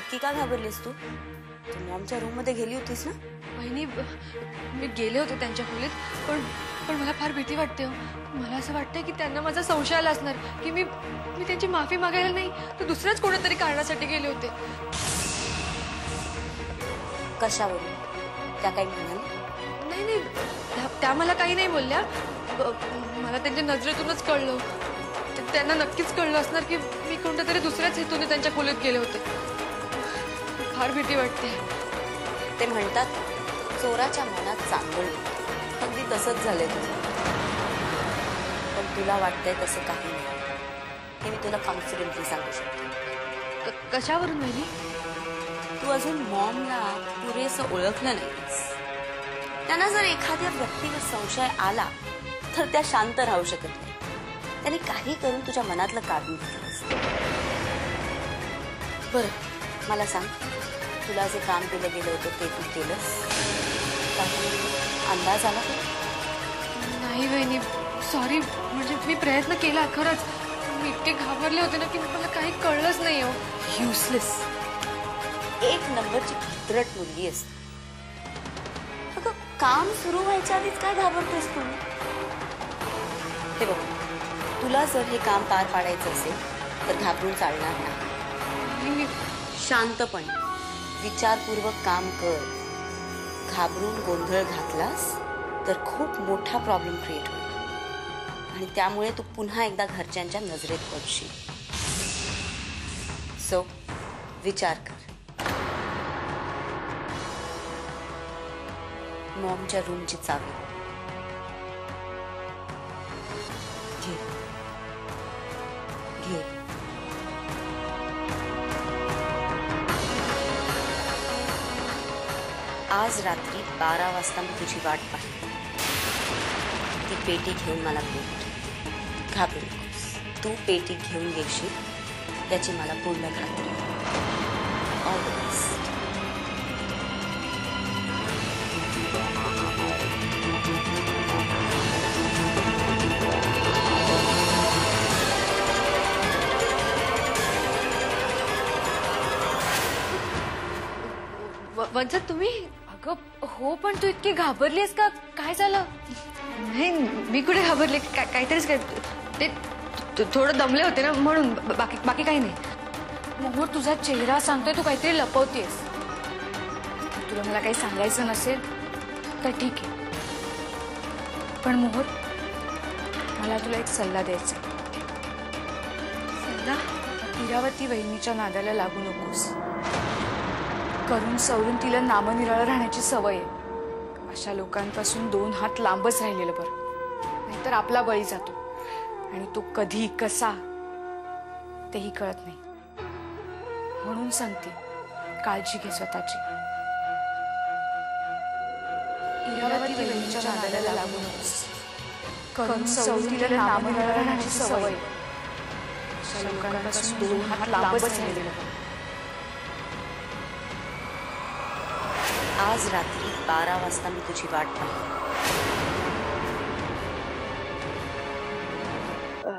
नक्की का घाबरलीस तू? तू मॉमच्या रूम मध्ये गेली होतीस ना? वहिनी, मी गेले होते त्यांच्या खोलीत, पण पण मला फार भीती वाटते हो. मला असं वाटतंय की त्यांना माझा संशय आला असणार की मी त्यांची माफी मागायला नाही तर दुसऱ्याच कोणत्यातरी कारणासाठी गेले होते. कशावरून? त्या काही म्हणाल्या? नाही नाही, त्या मला काही नाही बोलल्या. मला त्यांच्या नजरेतूनच कळलं. त्यांना नक्कीच कळलं असणार की मी कोणत्या तरी दुसऱ्याच हेतूने त्यांच्या खोलीत गेले होते. फार भीती वाटते. ते म्हणतात चोराच्या मनात चांगलं. अगदी तसंच झालंय तुझं. पण तुला वाटतंय तसं काही नाही हे मी तुला कॉन्फिडेंटली सांगू शकते. कशावरून वहिनी? तू अजून मॉमला पुरेसं ओळखलं नाहीस. त्यांना जर एखाद्या व्यक्तीवर संशय आला तर त्या शांत राहू शकत नाही. त्याने काही करून तुझ्या मनातलं काढून घेतलंस. बरं मला सांग, तुला जे काम दिलं गेलं होतं ते तू केलंस? अंदाज आला का? नाही वहिनी, सॉरी. म्हणजे मी प्रयत्न केला खरंच. मी इतके घाबरले होते ना की मला काही कळलंच नाही हो. युजलेस. एक नंबरची भित्रट मुलगी असते. अगं काम सुरू व्हायच्या आधीच काय घाबरतेस तू? हे बघ, तुला जर हे काम पार पाडायचं असेल तर घाबरून चालणार नाही. शांतपणे विचारपूर्वक काम कर. घाबरून गोंधळ घातलास तर खूप मोठा प्रॉब्लेम क्रिएट होईल आणि त्यामुळे तू पुन्हा एकदा घरच्यांच्या नजरेत पडशील. सो विचार कर. मॉमच्या रूमची चावी घे. घे. आज रात्री 12 वाजता मी तुझी वाट पाहिली. ती पेटी घेऊन मला भेट. घाबरू नकोस. तू पेटी घेऊन येशील याची मला पूर्ण खात्री. All the best. वंचत तुम्ही? अगं हो, पण तू इतकी घाबरलीस का? काय झालं? नाही, मी कुठे घाबरले. काहीतरीच काय ते थोडं दमले होते ना म्हणून. बाकी काही नाही. मोहर, तुझा चेहरा सांगतोय तू काहीतरी लपवतेस. तुला मला काही सांगायचं नसेल तर ठीक आहे, पण मोहर मला तुला एक सल्ला द्यायचा. सल्ला? इरावती वहिनीच्या नादाला लागू नकोस. करून सवरून तिला नामनिराळं राहण्याची सवय आहे. अशा लोकांपासून 2 हात लांबच राहिलेलं बरं. नाहीतर आपला बळी जातो आणि तो कधी कसा तेही कळत नाही. म्हणून सांगते, काळजी घे स्वतःची. इरावती वहिनीच्या नादाला लागू नकोस. करून सवरून तिला नामनिराळं राहण्याची सवय आहे. अशा लोकांपासून 2 हात लांबच राहिलेलं बरं. आज रात्री 12 वाजता मी तुझी वाट पाहिली.